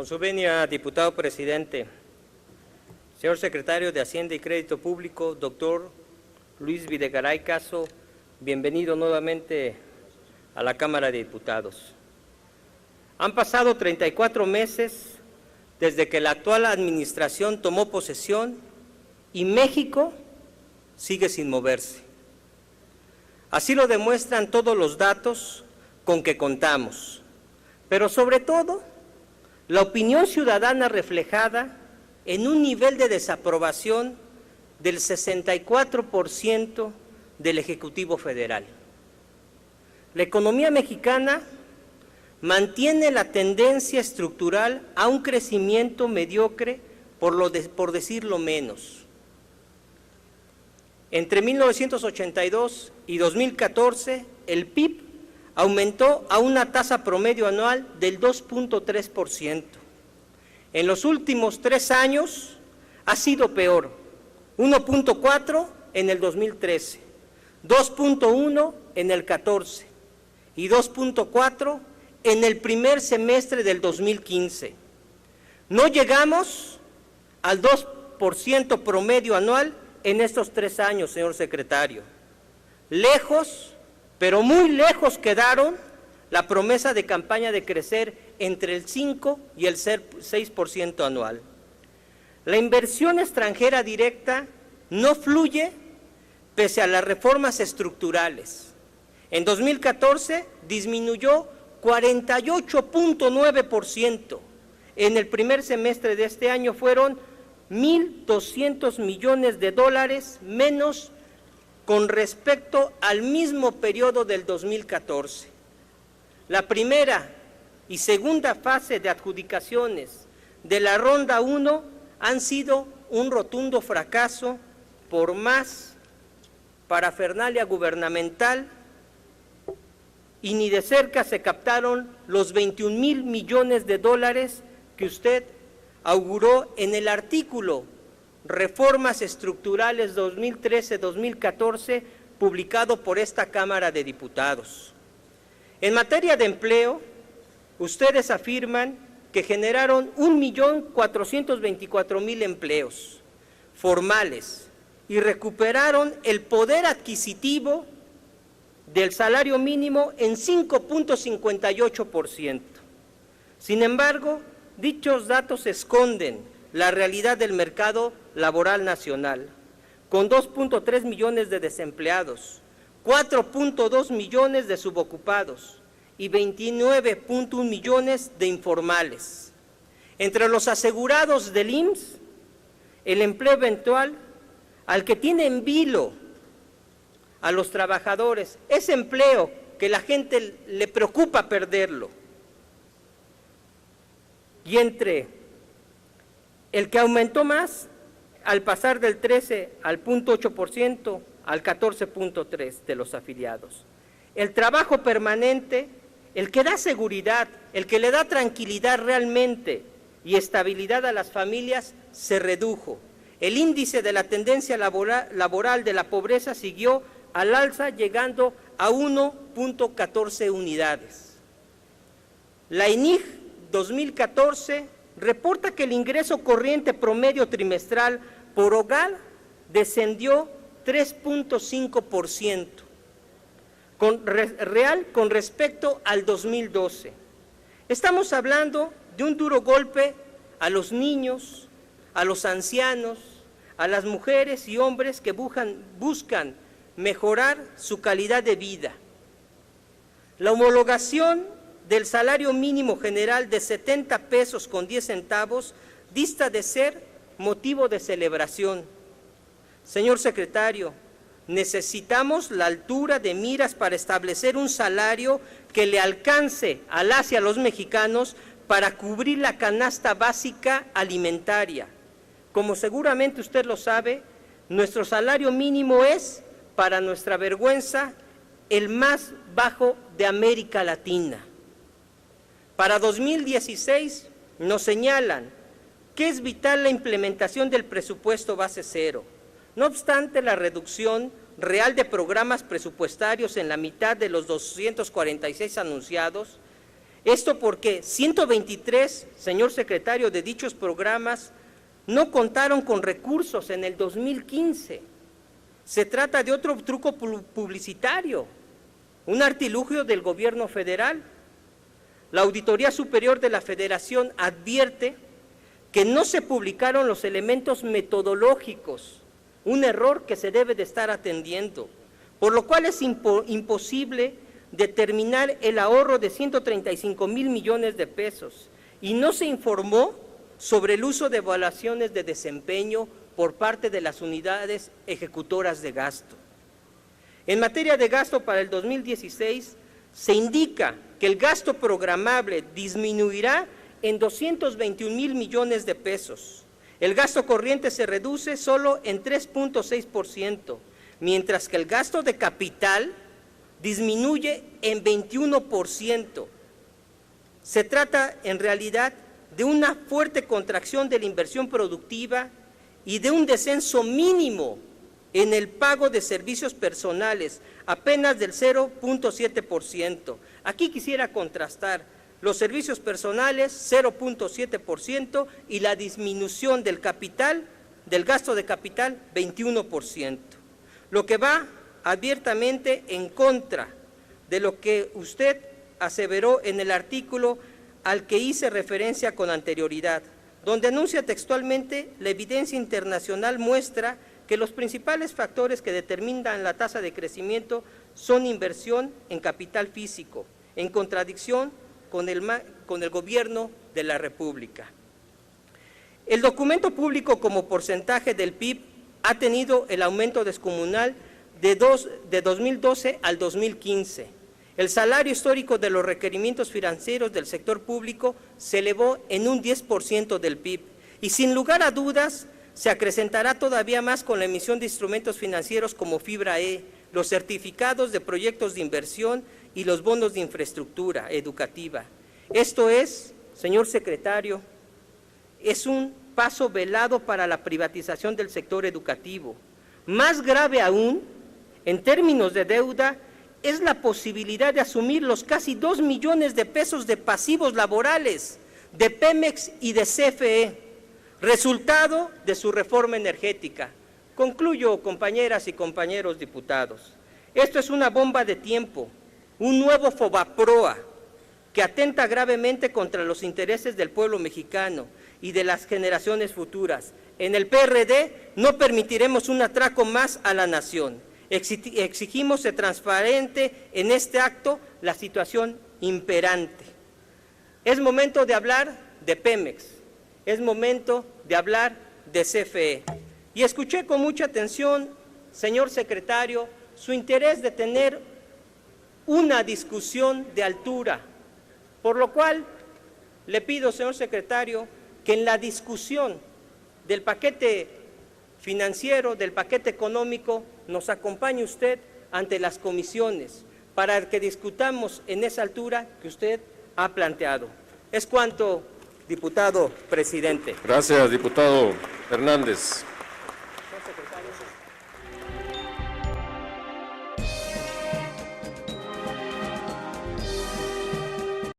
Con su venia, diputado presidente, señor secretario de Hacienda y Crédito Público, doctor Luis Videgaray Caso, bienvenido nuevamente a la Cámara de Diputados. Han pasado 34 meses desde que la actual administración tomó posesión y México sigue sin moverse. Así lo demuestran todos los datos con que contamos, pero sobre todo la opinión ciudadana reflejada en un nivel de desaprobación del 64% del Ejecutivo Federal. La economía mexicana mantiene la tendencia estructural a un crecimiento mediocre, por decirlo menos. Entre 1982 y 2014, el PIB aumentó a una tasa promedio anual del 2.3%. En los últimos 3 años ha sido peor, 1.4 en el 2013, 2.1 en el 14 y 2.4 en el primer semestre del 2015. No llegamos al 2% promedio anual en estos 3 años, señor secretario. Lejos, pero muy lejos quedaron la promesa de campaña de crecer entre el 5 y el 6% anual. La inversión extranjera directa no fluye pese a las reformas estructurales. En 2014 disminuyó 48.9%. En el primer semestre de este año fueron 1.200 millones de dólares menos con respecto al mismo periodo del 2014. La primera y segunda fase de adjudicaciones de la Ronda 1 han sido un rotundo fracaso por más parafernalia gubernamental y ni de cerca se captaron los 21,000 millones de dólares que usted auguró en el artículo Reformas Estructurales 2013-2014, publicado por esta Cámara de Diputados. En materia de empleo, ustedes afirman que generaron 1.424.000 empleos formales y recuperaron el poder adquisitivo del salario mínimo en 5.58%. Sin embargo, dichos datos esconden la realidad del mercado laboral nacional, con 2.3 millones de desempleados, 4.2 millones de subocupados y 29.1 millones de informales. Entre los asegurados del IMSS, el empleo eventual, al que tiene en vilo a los trabajadores, ese empleo que la gente le preocupa perderlo, y entre el que aumentó más al pasar del 13 al 0.8% al 14.3% de los afiliados. El trabajo permanente, el que da seguridad, el que le da tranquilidad realmente y estabilidad a las familias, se redujo. El índice de la tendencia laboral de la pobreza siguió al alza, llegando a 1.14 unidades. La INIG 2014 reporta que el ingreso corriente promedio trimestral por hogar descendió 3.5% real con respecto al 2012. Estamos hablando de un duro golpe a los niños, a los ancianos, a las mujeres y hombres que buscan mejorar su calidad de vida. La homologación del salario mínimo general de 70 pesos con 10 centavos dista de ser motivo de celebración. Señor secretario, necesitamos la altura de miras para establecer un salario que le alcance a las y a los mexicanos para cubrir la canasta básica alimentaria. Como seguramente usted lo sabe, nuestro salario mínimo es, para nuestra vergüenza, el más bajo de América Latina. Para 2016 nos señalan que es vital la implementación del presupuesto base cero. No obstante la reducción real de programas presupuestarios en la mitad de los 246 anunciados, Esto porque 123, señor secretario, de dichos programas no contaron con recursos en el 2015. Se trata de otro truco publicitario, un artilugio del gobierno federal. La Auditoría Superior de la Federación advierte que no se publicaron los elementos metodológicos, un error que se debe de estar atendiendo, por lo cual es imposible determinar el ahorro de 135,000 millones de pesos y no se informó sobre el uso de evaluaciones de desempeño por parte de las unidades ejecutoras de gasto. En materia de gasto para el 2016, se indica que el gasto programable disminuirá en 221,000 millones de pesos. El gasto corriente se reduce solo en 3.6%, mientras que el gasto de capital disminuye en 21%. Se trata en realidad de una fuerte contracción de la inversión productiva y de un descenso mínimo en el pago de servicios personales, apenas del 0.7%. Aquí quisiera contrastar los servicios personales 0.7% y la disminución del capital, del gasto de capital 21%, lo que va abiertamente en contra de lo que usted aseveró en el artículo al que hice referencia con anterioridad, donde anuncia textualmente: la evidencia internacional muestra que los principales factores que determinan la tasa de crecimiento son inversión en capital físico, en contradicción con el gobierno de la República. El documento público como porcentaje del PIB ha tenido el aumento descomunal de 2012 al 2015. El salario histórico de los requerimientos financieros del sector público se elevó en un 10% del PIB y sin lugar a dudas se acrecentará todavía más con la emisión de instrumentos financieros como Fibra E, los certificados de proyectos de inversión y los bonos de infraestructura educativa. Esto es, señor secretario, es un paso velado para la privatización del sector educativo. Más grave aún, en términos de deuda, es la posibilidad de asumir los casi 2 millones de pesos de pasivos laborales de Pemex y de CFE, resultado de su reforma energética. Concluyo, compañeras y compañeros diputados. Esto es una bomba de tiempo, un nuevo Fobaproa que atenta gravemente contra los intereses del pueblo mexicano y de las generaciones futuras. En el PRD no permitiremos un atraco más a la nación. Exigimos ser transparente en este acto la situación imperante. Es momento de hablar de Pemex, es momento de hablar de CFE. Y escuché con mucha atención, señor secretario, su interés de tener una discusión de altura, por lo cual le pido, señor secretario, que en la discusión del paquete financiero, del paquete económico, nos acompañe usted ante las comisiones para que discutamos en esa altura que usted ha planteado. Es cuanto, diputado presidente. Gracias, diputado Hernández.